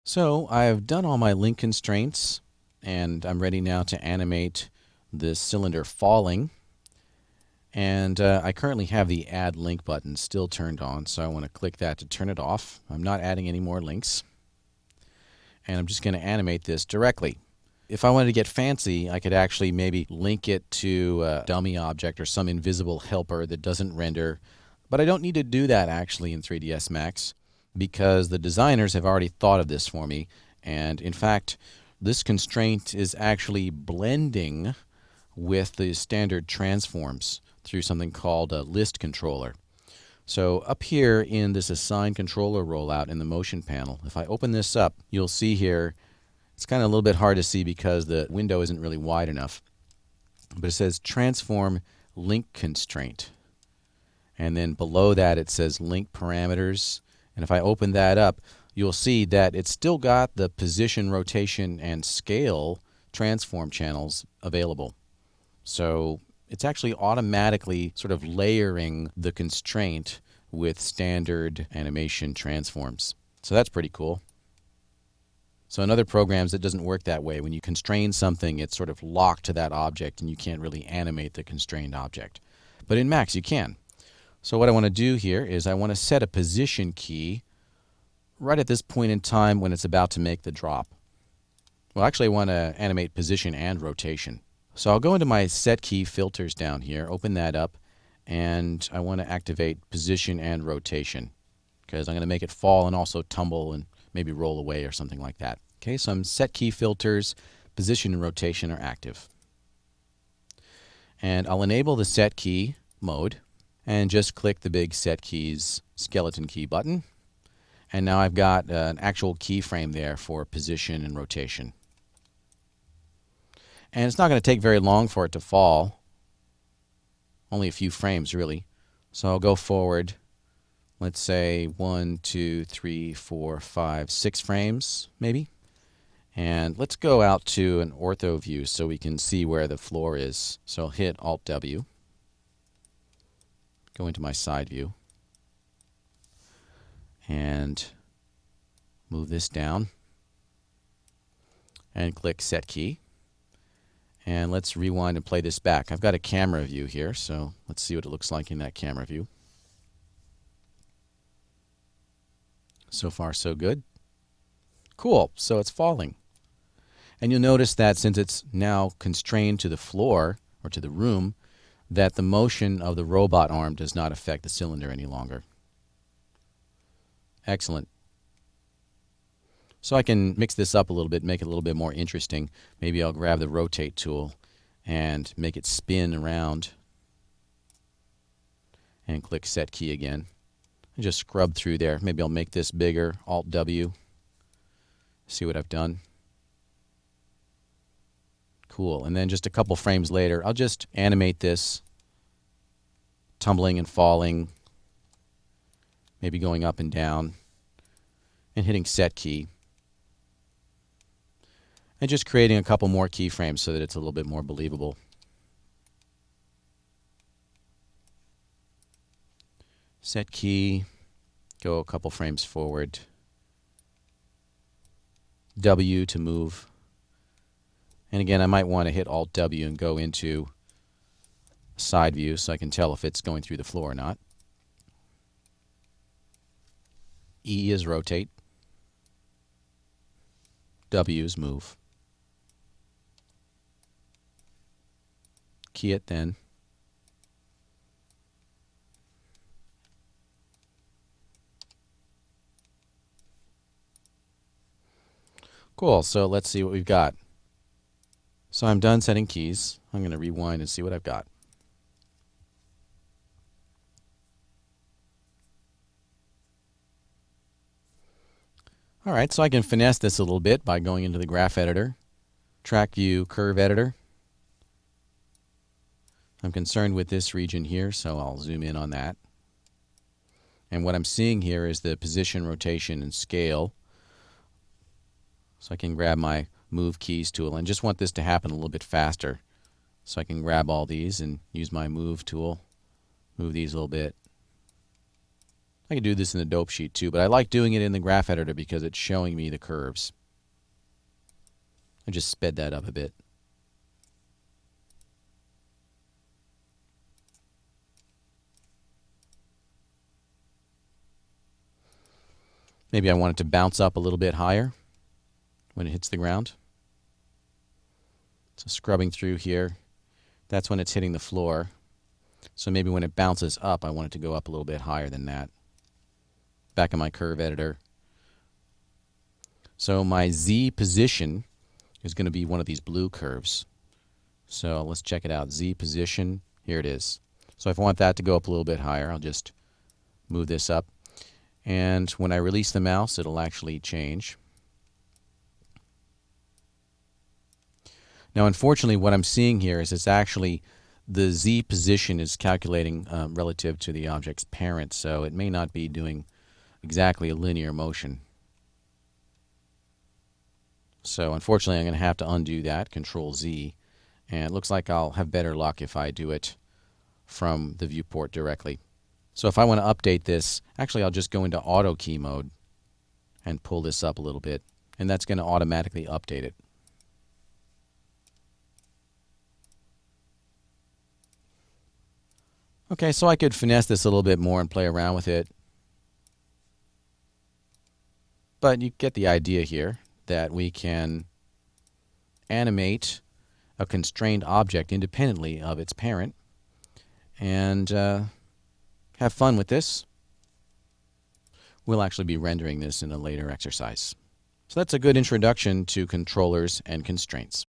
So I've done all my link constraints, and I'm ready now to animate this cylinder falling. And I currently have the Add Link button still turned on, so I want to click that to turn it off. I'm not adding any more links. And I'm just going to animate this directly. If I wanted to get fancy, I could actually maybe link it to a dummy object or some invisible helper that doesn't render. But I don't need to do that actually in 3ds Max, because the designers have already thought of this for me. And in fact, this constraint is actually blending with the standard transforms through something called a list controller. So up here in this assign controller rollout in the motion panel, if I open this up, you'll see here, it's kind of a little bit hard to see because the window isn't really wide enough, but it says transform link constraint. And then below that it says link parameters. And if I open that up, you'll see that it's still got the position, rotation, and scale transform channels available. So it's actually automatically sort of layering the constraint with standard animation transforms. So that's pretty cool. So in other programs, it doesn't work that way. When you constrain something, it's sort of locked to that object, and you can't really animate the constrained object. But in Max, you can. So what I want to do here is I want to set a position key right at this point in time when it's about to make the drop. Well, actually, I want to animate position and rotation. So I'll go into my set key filters down here, open that up, and I want to activate position and rotation because I'm going to make it fall and also tumble and maybe roll away or something like that. Okay, so I'm set key filters, position and rotation are active. And I'll enable the set key mode and just click the big set keys skeleton key button. And now I've got an actual keyframe there for position and rotation. And it's not going to take very long for it to fall. Only a few frames, really. So I'll go forward, let's say 1, 2, 3, 4, 5, 6 frames, maybe. And let's go out to an ortho view so we can see where the floor is. So I'll hit Alt-W. Go into my side view. And move this down. And click Set Key. And let's rewind and play this back. I've got a camera view here, so let's see what it looks like in that camera view. So far, so good. Cool, so it's falling. And you'll notice that since it's now constrained to the floor, or to the room, that the motion of the robot arm does not affect the cylinder any longer. Excellent. So I can mix this up a little bit, make it a little bit more interesting. Maybe I'll grab the rotate tool and make it spin around and click set key again. And just scrub through there. Maybe I'll make this bigger, Alt-W. See what I've done. Cool. And then just a couple frames later, I'll just animate this tumbling and falling, maybe going up and down, and hitting set key. And just creating a couple more keyframes so that it's a little bit more believable. Set key, go a couple frames forward. W to move. And again, I might want to hit Alt-W and go into side view so I can tell if it's going through the floor or not. E is rotate. W is move. Key it then. Cool, so let's see what we've got. So I'm done setting keys. I'm going to rewind and see what I've got. All right, so I can finesse this a little bit by going into the graph editor, track view, curve editor. I'm concerned with this region here, so I'll zoom in on that. And what I'm seeing here is the position, rotation, and scale. So I can grab my Move Keys tool and just want this to happen a little bit faster. So I can grab all these and use my Move tool, move these a little bit. I can do this in the dope sheet too, but I like doing it in the graph editor because it's showing me the curves. I just sped that up a bit. Maybe I want it to bounce up a little bit higher when it hits the ground. So scrubbing through here, that's when it's hitting the floor. So maybe when it bounces up, I want it to go up a little bit higher than that. Back in my curve editor. So my Z position is going to be one of these blue curves. So let's check it out. Z position, here it is. So if I want that to go up a little bit higher, I'll just move this up. And when I release the mouse, it'll actually change. Now, unfortunately, what I'm seeing here is it's actually the Z position is calculating relative to the object's parent, so it may not be doing exactly a linear motion. So unfortunately, I'm going to have to undo that, Control Z, and it looks like I'll have better luck if I do it from the viewport directly. So if I want to update this, actually I'll just go into auto key mode and pull this up a little bit, and that's going to automatically update it. Okay, so I could finesse this a little bit more and play around with it. But you get the idea here that we can animate a constrained object independently of its parent and have fun with this. We'll actually be rendering this in a later exercise. So that's a good introduction to controllers and constraints.